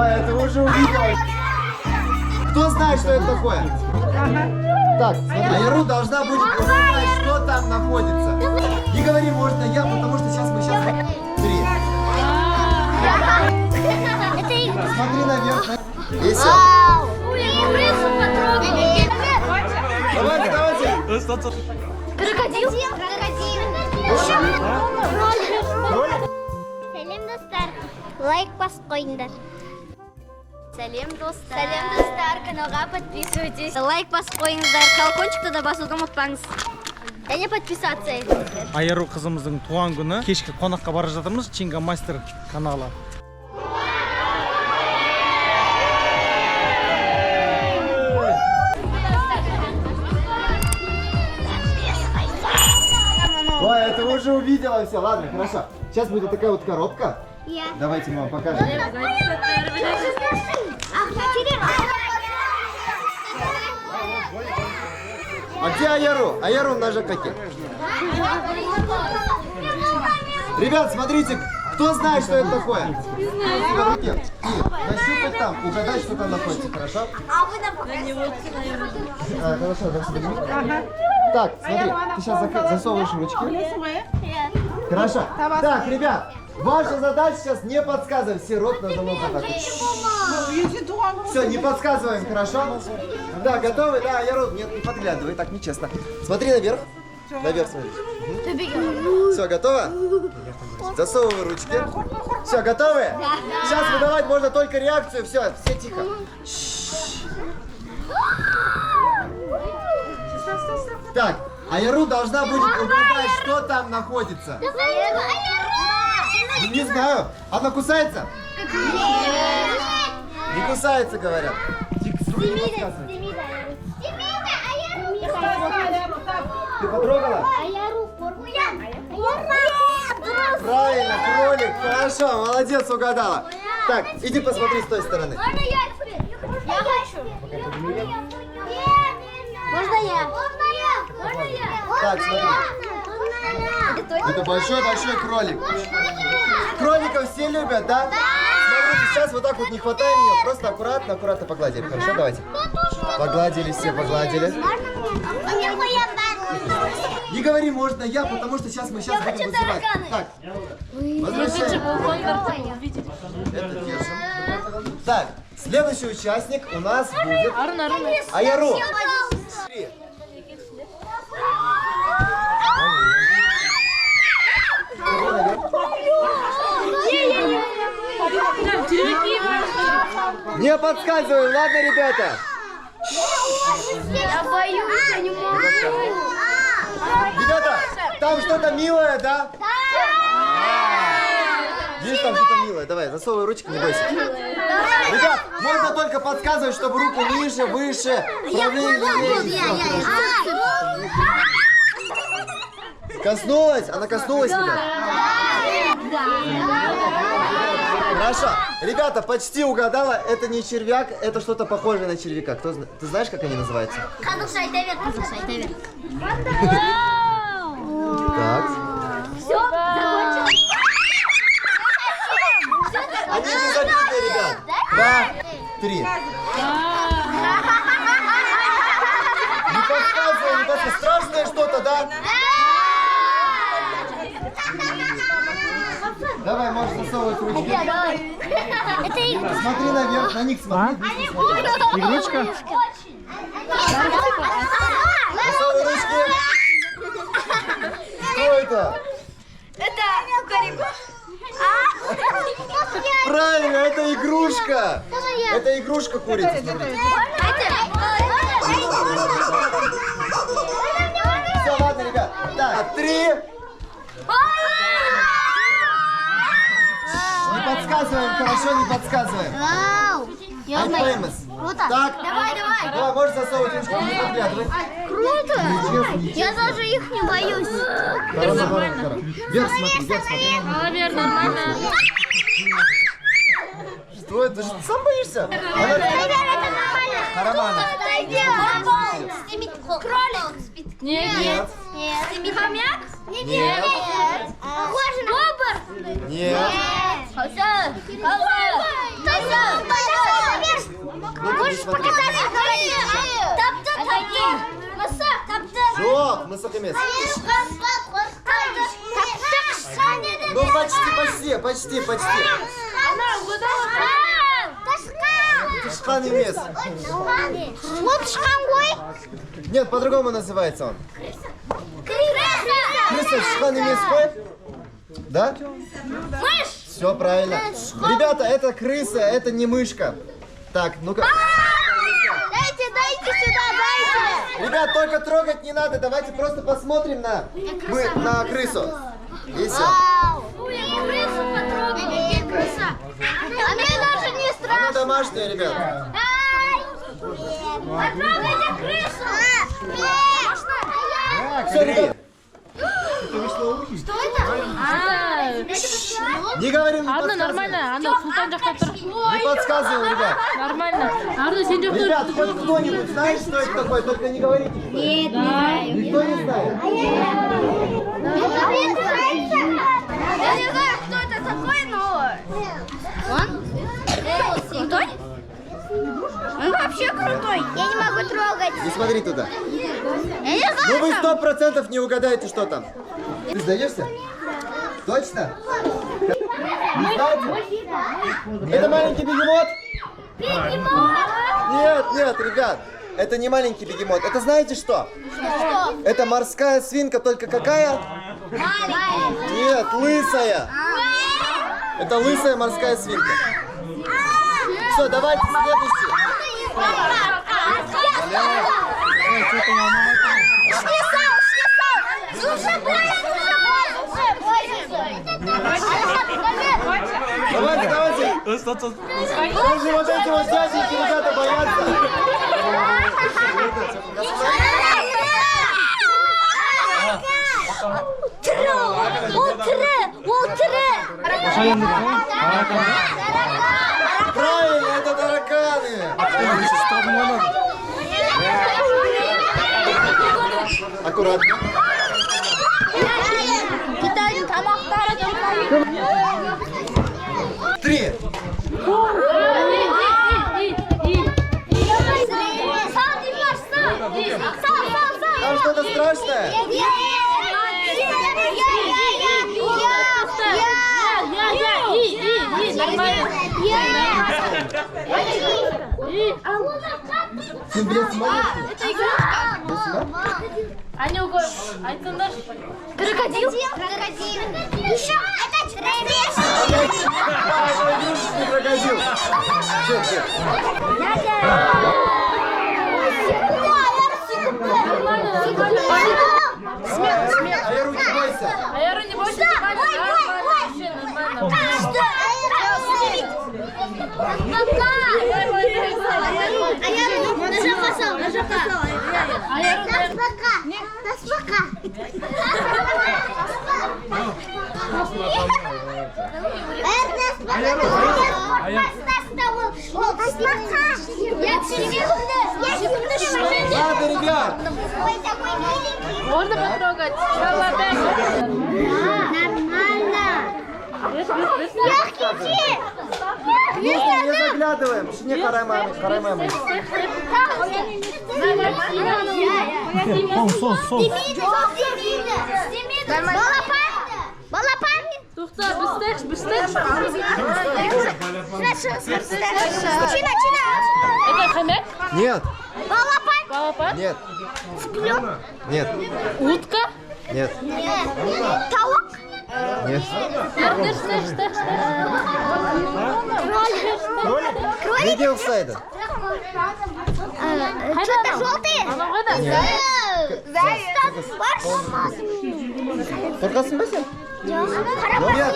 Ой, это уже увидел. Кто знает, что это такое? Так, смотри. Айру должна будет узнать, что там находится. Не говори, можно я, потому что сейчас мы Три. Смотри наверх. И все. Давайте, давайте. Крокодил. Сәлем достар. Лайк басып қойыңдар. Сәлем достар. Сәлем достар. Каналға подписывайтесь. Лайк басып қойыңыздар. Колокольчикті да басуды ұмытпаңыз. Және подписаться етіңіздер. Айару қызымыздың туған күні. Кешкі қонаққа бара жатырмыз. Чинга Мастер каналы. Ой, это уже увидела все. Ладно, хорошо. Сейчас будет такая вот коробка. Давайте мы вам покажем. А где Айару? Айару на ЖКТ. Ребят, смотрите, кто знает, что это такое? Не знаю. И нащупать там, угадать, что там находится, хорошо? А вы нам Хорошо, так, смотри, ты сейчас засовываешь ручки. Хорошо. Так, ребят, ваша задача сейчас не подсказывать, все рот на замок. Все, не подсказываем, хорошо? Да, готовы? Да, я рот, нет, не подглядывай, так нечестно. Смотри наверх. Наверх смотри. Все, готово? Засовывай ручки. Все, готовы? Сейчас выдавать можно только реакцию. Все тихо. Так, Айару должна будет угадать, что там находится. Не знаю. Она кусается? Не кусается, говорят. Ты потрогала? Правильно, кролик. Хорошо, молодец, угадала. Так, иди посмотри с той стороны. Можно я? Я хочу. Можно я? Так, смотри. Это большой-большой кролик. Кроликов все любят, да? Смотрите, сейчас вот так вот не хватаем ее, просто аккуратно погладили. Хорошо, давайте. Погладили, все погладили. Не говори, можно я, потому что сейчас мы будем вызывать. Так, возвращаем. Это держим. Так, следующий участник у нас будет Айару. Не подсказываем, ладно, ребята? Я боюсь, я не могу. Ребята, там что-то милое, да? Есть там что-то милое? Давай, засовывай ручки, не бойся. Ребят, можно только подсказывать, чтобы руку ниже, выше, правее, левее. Коснулась? Она коснулась тебя? Хорошо. Ребята, почти угадала. Это не червяк, это что-то похожее на червяка. Ты знаешь, как они называются? Так. Все, закончилось. Они не забиты, ребят. 2, 3. Не подсказывай. Страшное что-то, да? Давай, можешь засовывать ручки. Смотри наверх, на них смотри. Игрушка? Засовывай ручки. Что это? Это Карибу. Правильно, это игрушка. Это игрушка курицы. Смотри. Все, ладно, ребят. Так, 3. Не подсказываем, хорошо, не подсказываем. Вау! I'm famous. Круто. Так. Давай. Давай, можешь засовывать ручки, не подглядывай. Круто. Я даже их не боюсь. Хорошо. Вверх смотри, Наверное, нормально. Что это? Ты сам боишься? Карамана. Кролик. Нет. Хомяк? Нет. Похоже на бобр? Нет. Нет. Можешь показать, что говоришь? Жоқ, мысық емес. Ну, почти. Тышқан емес. Вот тышқан ғой. Нет, по-другому называется он. Крыса, тышқан емес қой? Да? Мышь. Все правильно. Ребята, это крыса, это не мышка. Так, ну-ка. Дайте сюда, дайте. Ребят, только трогать не надо. Давайте просто посмотрим на крысу. И все. Крысу потрогали. Крыса. А мне даже не страшно. Она домашняя, ребят. Потрогайте крысу. Все, ребят. Что это? Не говорим, не Арна подсказываем. нормально, ана Султан жақта тұр. Не подсказываем, ребят. Нормально. Арна сен жақта Ребят, хоть кто-нибудь знает, что это такое? Только не говорите. Нет, не знаю. Никто не знает. Я не знаю, кто это такой, но... Он? Крутой? Он вообще крутой. Я не могу трогать. Не смотри туда. Я не знаю. Ну вы 100% не угадаете, что там. Ты сдаешься? Точно? Не знаете? Это маленький бегемот? Нет, ребят. Это не маленький бегемот. Это знаете что? Что? Это морская свинка, только какая? Маленький. Нет, лысая. Это лысая морская свинка. Все, давайте следующий. Давайте. Даже вот эти вот дяденьки, ребята, боятся. Правильно, это тараканы. Аккуратно. Три. Там что-то страшное? Симбиоз маленький. Анюга, айтыңдар. Крокодил? Еще это Крокодил. Где? А я руки бойся. А я не бойся, Ладно, ребят. можно потрогать. Нормально. Не заглядываем. Не караймаем. Балапан? Тухта, быстро. Чина. Это хомяк? Нет. Балапан? Нет. Нет. Утка? Нет. Таук? Нет. Видел сайда? Что-то желтое? Нет. Заяц. Қорқасың ба сен? Нет,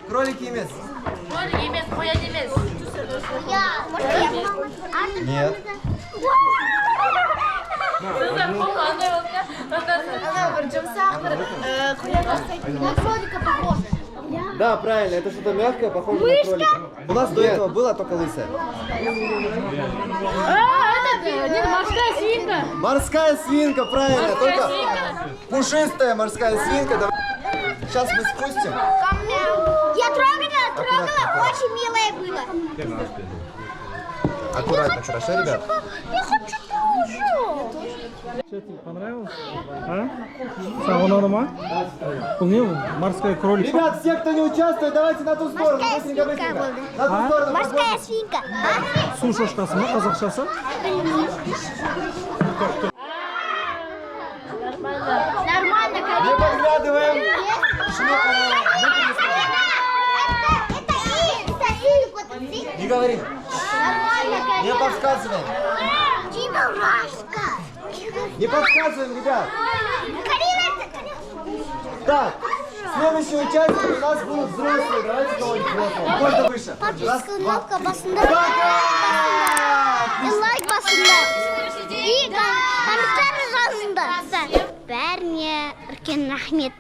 кролик емес. Кролик емес, қоян емес. Нет. Да, правильно, это что-то мягкое, похоже на кролика. У нас до этого была только лысая. Это морская свинка. Морская свинка, правильно, Морская только свинка. пушистая морская свинка. Сейчас мы спустим. Я трогала, очень милые были. Аккуратно, хорошо, ребят? Я хочу тоже. Что тебе понравилось? А? Сағынады ма? Бұл не? Морская кролик. Ребят, все, кто не участвует, давайте на ту сторону. Морская Быстренько, свинка быстренько. была. На ту сторону. Морская свинка. Су шошқасы ма қазақшасы? Нормально, Не конечно. подглядываем. Не говори. Нормально, Не конечно. подсказываем. Чебурашка. Не подсказываем, ребят. Так, следующий участник у нас будут взрослые. Давайте кого-нибудь взрослого. Можно выше. Раз, два. Лайк басыңдар. И комментарий жазыңдар. Бәріне үлкен рахмет.